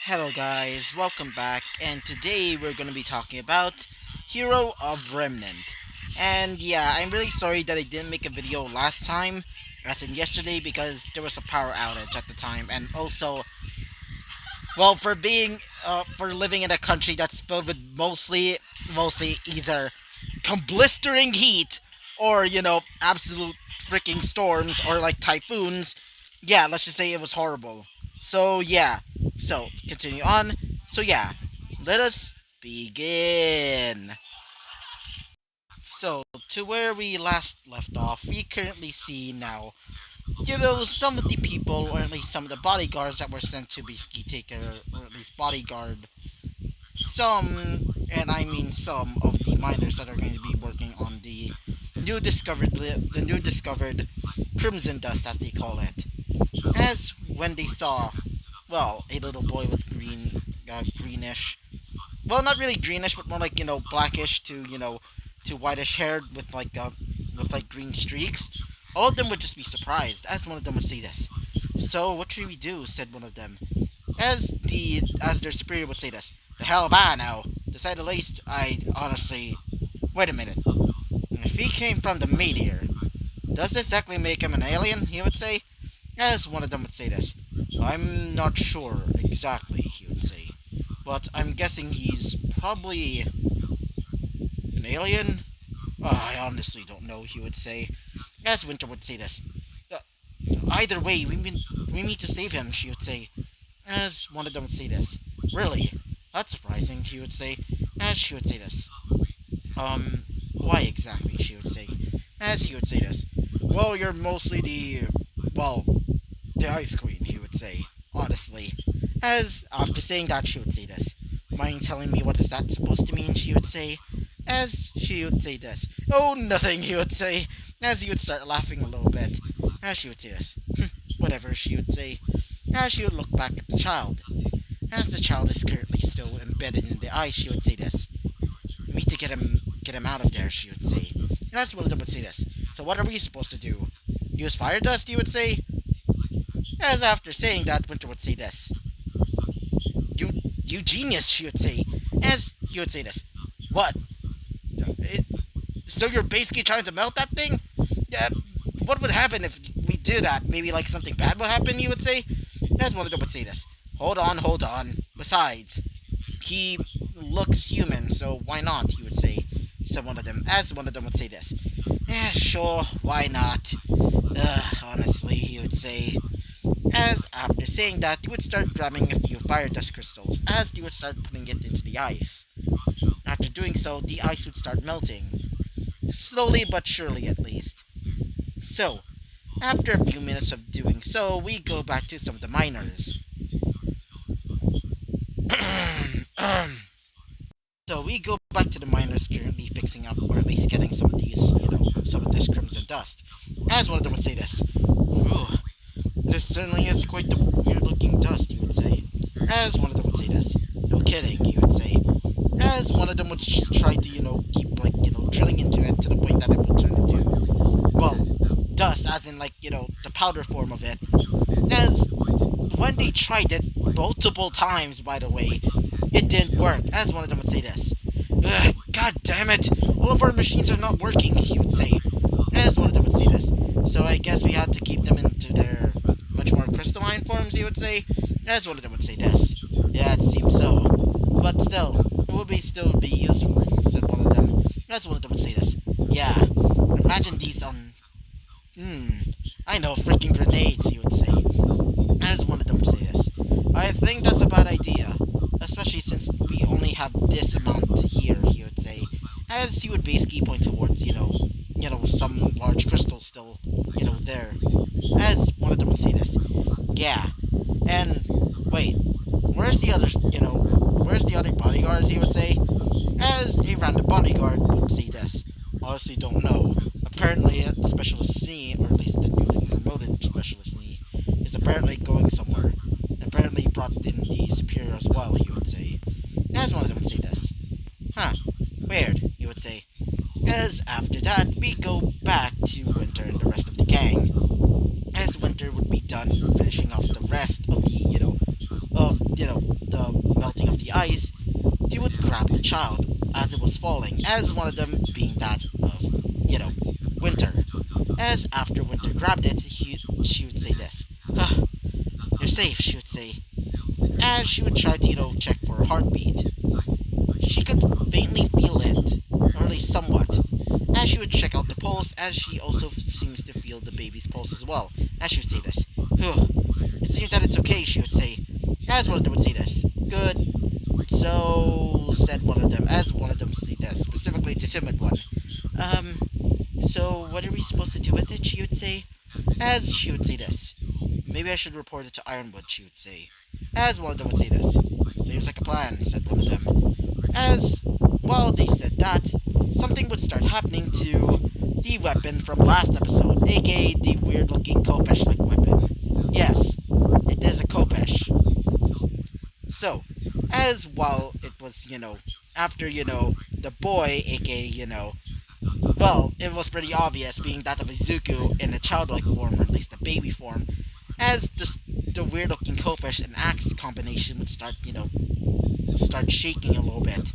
Hello guys, welcome back, and today we're gonna be talking about Hero of Remnant. And yeah, I'm really sorry that I didn't make a video last time, as in yesterday, because there was a power outage at the time, and also, well, for living in a country that's filled with mostly either blistering heat, or, absolute freaking storms, or like typhoons. Yeah, let's just say it was horrible. So yeah, continue on. So yeah, let us begin. So, to where we last left off, we currently see now, some of the people, or at least some of the bodyguards that were sent to basically take care, or at least bodyguard some, and I mean some of the miners that are going to be working on the new discovered crimson dust, as they call it. As when they saw, well, a little boy with greenish, well, not really greenish, but more like blackish to to whitish hair with like green streaks. All of them would just be surprised, as one of them would say this. So what should we do? Said one of them. As their superior would say this. The hell if I know. To say the least, I honestly. Wait a minute. If he came from the meteor, does this exactly make him an alien? He would say. As one of them would say this. I'm not sure exactly, he would say. But I'm guessing he's probably an alien? I honestly don't know, he would say. As Winter would say this. Uh, Either way, we need to save him, she would say. As one of them would say this. Really? That's surprising, he would say. As she would say this. Why exactly, she would say. As he would say this. Well, you're mostly well, the Ice Queen, he would say, honestly. As, after saying that, she would say this. Mind telling me what is that supposed to mean, she would say. As she would say this. Oh, nothing, he would say. As he would start laughing a little bit. As she would say this. Whatever, she would say. As she would look back at the child. As the child is currently still embedded in the ice, she would say this. We need to get him out of there, she would say. As one of them would say this. So what are we supposed to do? Use fire dust, you would say? As after saying that, Winter would say this. You genius, she would say. As he would say this. What? It, so you're basically trying to melt that thing? What would happen if we do that? Maybe like something bad would happen, you would say? As one of them would say this. Hold on, hold on. Besides, he looks human, so why not, he would say. So one of them, as one of them would say this. Yeah, sure, why not? Honestly, he would say. As after saying that, you would start grabbing a few fire dust crystals, as you would start putting it into the ice. After doing so, the ice would start melting. Slowly but surely, at least. So, after a few minutes of doing so, we go back to some of the miners. So we go back to the miners currently fixing up, or at least getting some of these, some of this crimson dust. As one of them would say this. Ooh, this certainly is quite the weird looking dust, you would say. As one of them would say this. No kidding, he would say. As one of them would try to, keep, like, drilling into it to the point that it would turn into, well, dust, as in, like, the powder form of it. As when they tried it multiple times, by the way, it didn't work. As one of them would say this. Ugh, God damn it! All of our machines are not working, he would say. As one of them would say this. So I guess we had to keep them into their much more crystalline forms, he would say. As one of them would say this. Yeah, it seems so. But still, it would still be useful, said one of them. As one of them would say this. Yeah, imagine these I know, freaking grenades, he would say. As one of them would say this. I think that's a bad idea. Especially since we only have this amount here, he would say. As he would basically point towards, some large crystal still, there. As one of them would say this. Yeah. And, wait, where's the other bodyguards, he would say? As a random bodyguard would say this. Honestly don't know. Apparently, Specialist C, or at least the newly promoted Specialist C, is apparently going somewhere. Apparently brought in the superior as well, he would say. As one of them would say this. Huh, weird, he would say. As after that, we go back to Winter and the rest of the gang. As Winter would be done finishing off the rest of the, of the melting of the ice, they would grab the child as it was falling, as one of them being that of, Winter. As after Winter grabbed it, she would say this, "Ah, you're safe," she would say, as she would try to, check for a heartbeat. She could faintly feel it, or at least somewhat, as she would check out the pulse, as she also seems to feel the baby's pulse as well, as she would say this. It seems that it's okay, she would say, as one of them would say this. Good. So, said one of them, as one of them would say this, specifically to timid one. Um, so what are we supposed to do with it, she would say, as she would say this. Maybe I should report it to Ironwood, she would say, as one of them would say this. Seems like a plan, said one of them. As while they said that, something would start happening to the weapon from last episode, aka the weird looking Kopesh like weapon. Yes, it is a Kopesh. So, as while it was, after, the boy, aka, well, it was pretty obvious being that of Izuku in a childlike form, or at least a baby form, as the weird looking Kopesh and axe combination would start shaking a little bit.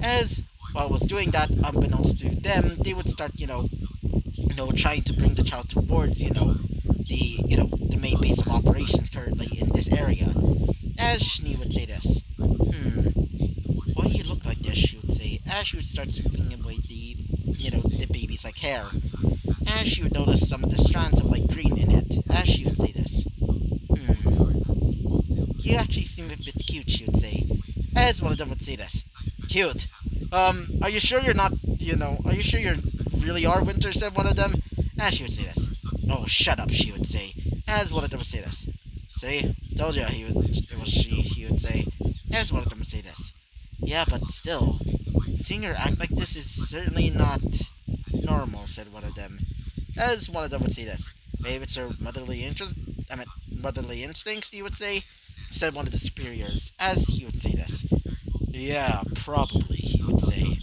As while it was doing that, unbeknownst to them, they would start, trying to bring the child towards, the main base of operations currently in this area. As Shni would say this. Why do you look like this, she would say, as she would start sweeping away the baby's like hair. As she would notice some of the strands of like green in it, as she would say this. You actually seem a bit cute, she would say. As one of them would say this. Cute. Are you sure you're not, are you sure you really are Winter, said one of them? As she would say this. Oh, shut up, she would say. As one of them would say this. See? Told you it was she, he would say. As one of them would say this. Yeah, but still, seeing her act like this is certainly not normal, said one of them. As one of them would say this. Maybe it's her motherly instincts, he would say, said one of the superiors, as he would say this. Yeah, probably, he would say.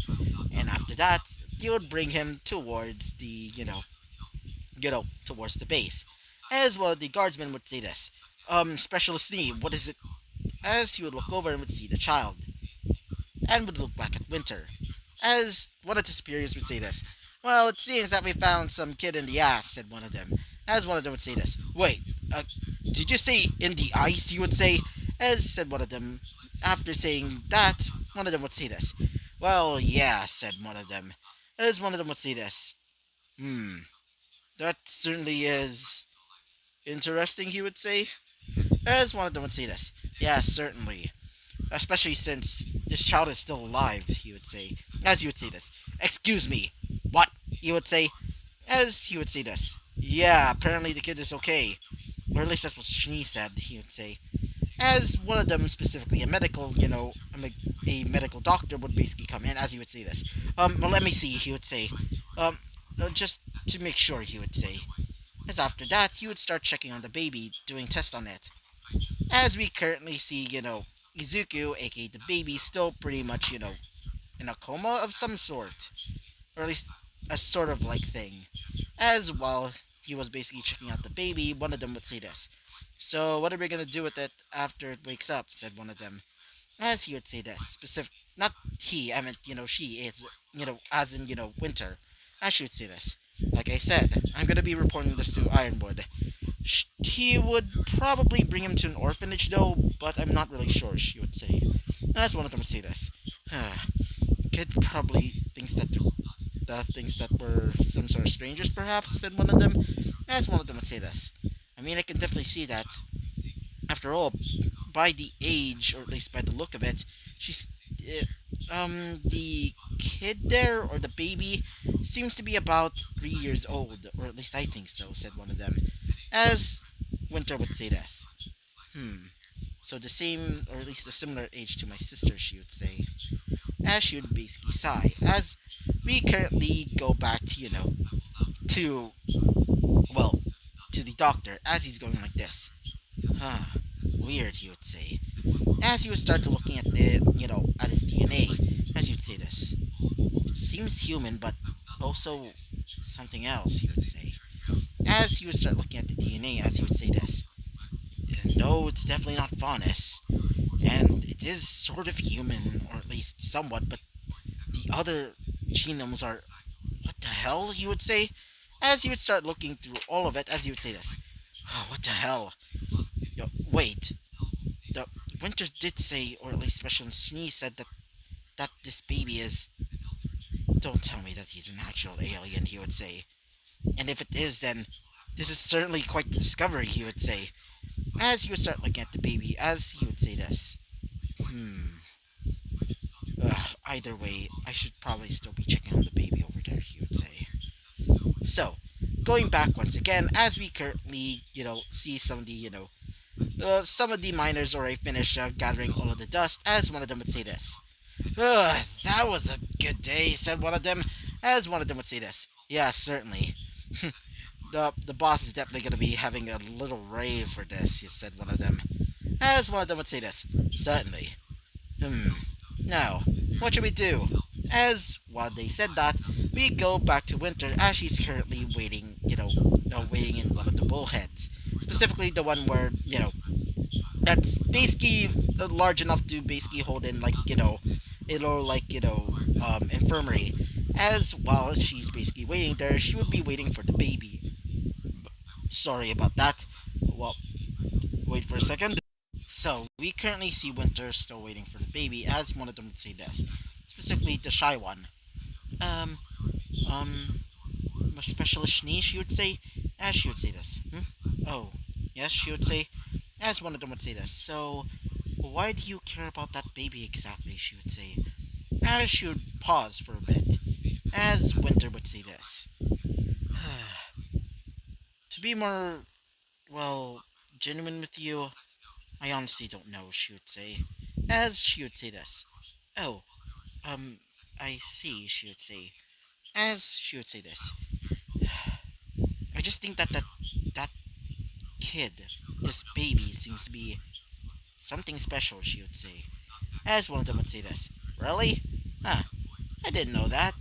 And after that, he would bring him towards towards the base. As well, the guardsman would say this. Specialist Nee, what is it? As he would look over and would see the child, and would look back at Winter. As one of the superiors would say this. Well, it seems that we found some kid in the ass, said one of them. As one of them would say this. Wait, did you say in the ice, you would say? As said one of them. After saying that, one of them would say this. Well, yeah, said one of them. As one of them would say this. That certainly is interesting, he would say. As one of them would say this. Yeah, certainly. Especially since this child is still alive, he would say. As he would say this. Excuse me. What? He would say. As he would say this. Yeah, apparently the kid is okay. Or at least that's what Shni said, he would say. As one of them, specifically a medical, a medical doctor would basically come in, as he would say this. Well, let me see, he would say. Just to make sure, he would say. As after that, he would start checking on the baby, doing tests on it. As we currently see, Izuku, aka the baby, still pretty much, in a coma of some sort. Or at least a sort of like thing. As while he was basically checking out the baby, one of them would say this. So, what are we gonna do with it after it wakes up, said one of them. As he would say this. Not he, I meant, she is, as in, Winter. As she would say this. Like I said, I'm gonna be reporting this to Ironwood. He would probably bring him to an orphanage though, but I'm not really sure, she would say. As one of them would say this. Kid probably thinks that were some sort of strangers perhaps, said one of them. As one of them would say this. I mean, I can definitely see that. After all, by the age, or at least by the look of it, the kid there, or the baby, seems to be about 3 years old, or at least I think so, said one of them. As Winter would say this. So the same, or at least a similar age to my sister, she would say. As she would basically sigh. As we currently go back to, to, well, to the doctor, as he's going like this. Weird, he would say. As he would start to looking at at his DNA, as he would say this. It seems human, but also something else, he would say. As he would start looking at the DNA, as he would say this. No, it's definitely not Faunus. and it is sort of human, or at least somewhat, but the other genomes are, what the hell, you would say? As you would start looking through all of it, as you would say this. Oh, what the hell? Yo, wait. The Winter did say, or at least Special Sneeze said that this baby is. Don't tell me that he's an actual alien, he would say. And if it is, then this is certainly quite the discovery, he would say. As he would start looking at the baby, as he would say this. Hmm. Either way, I should probably still be checking on the baby over there, he would say. So, going back once again, as we currently, see some of the, some of the miners already finished gathering all of the dust, as one of them would say this. That was a good day, said one of them, as one of them would say this. Yeah, certainly. The boss is definitely going to be having a little rave for this, said one of them, as one of them would say this. Certainly. Now, what should we do? As while they said that, we go back to Winter as she's currently waiting, waiting in one of the bullheads. Specifically the one where, that's basically large enough to basically hold in, like, infirmary. As while she's basically waiting there, she would be waiting for the baby. Sorry about that. Well, wait for a second. So, we currently see Winter still waiting for the baby, as one of them would say this. Specifically, the shy one. Um, um, a specialist niche, she would say, as she would say this. Oh, yes, she would say, as one of them would say this. So, why do you care about that baby exactly, she would say. As she would pause for a bit, as Winter would say this. To be more, well, genuine with you, I honestly don't know, she would say. As she would say this. Oh, I see, she would say. As she would say this. I just think that kid, this baby, seems to be something special, she would say. As one of them would say this. Really? Huh, I didn't know that.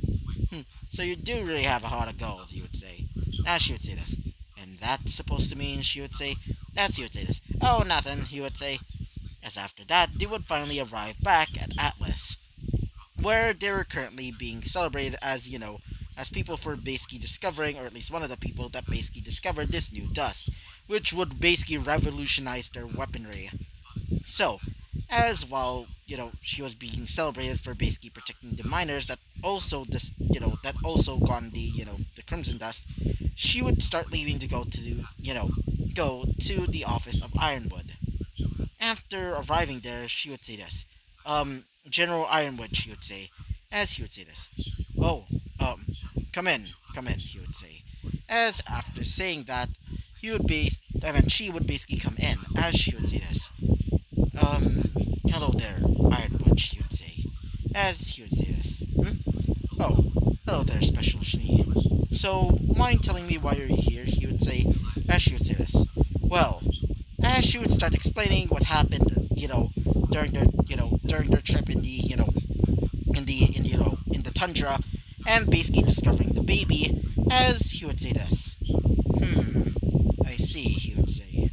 So you do really have a heart of gold, he would say. As she would say this. And that's supposed to mean, she would say. As he would say this. Oh, nothing, he would say. As after that, they would finally arrive back at Atlas, where they were currently being celebrated as, as people for basically discovering, or at least one of the people that basically discovered this new dust, which would basically revolutionize their weaponry. So, as while, she was being celebrated for basically protecting the miners that also that also gone the Crimson Dust, she would start leaving to go to, go to the office of Ironwood. After arriving there, she would say this. General Ironwood, she would say, as he would say this. Oh, come in, he would say. As after saying that, she would basically come in, as she would say this. Hello there, Ironwood, she would say, as he would say this. Oh, hello there, Special Schnee. So, mind telling me why you're here, he would say, as she would say this. Well, as she would start explaining what happened, during their trip in the tundra, and basically discovering the baby, as he would say this. I see, he would say.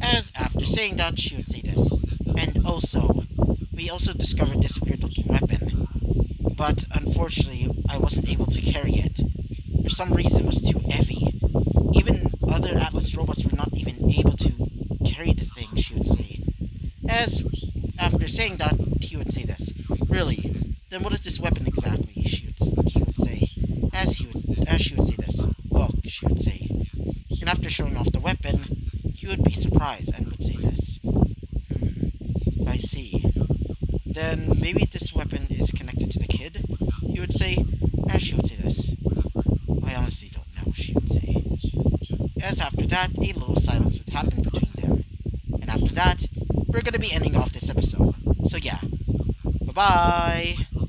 As after saying that, she would say this. And also, we also discovered this weird looking weapon. But unfortunately, I wasn't able to carry it. For some reason, it was too heavy. Even other Atlas robots were not even able to carry the thing, she would say. As after saying that, he would say this. Really? Then what is this weapon exactly? He would say. As she would say this. Look, she would say. And after showing off the weapon, he would be surprised and would say this. I see. Then maybe this weapon is connected to the kid? He would say. As she would say this. I honestly don't know, she would say. As after that, a little silence would happen between them. And after that, we're gonna be ending off this episode. So yeah. Bye-bye!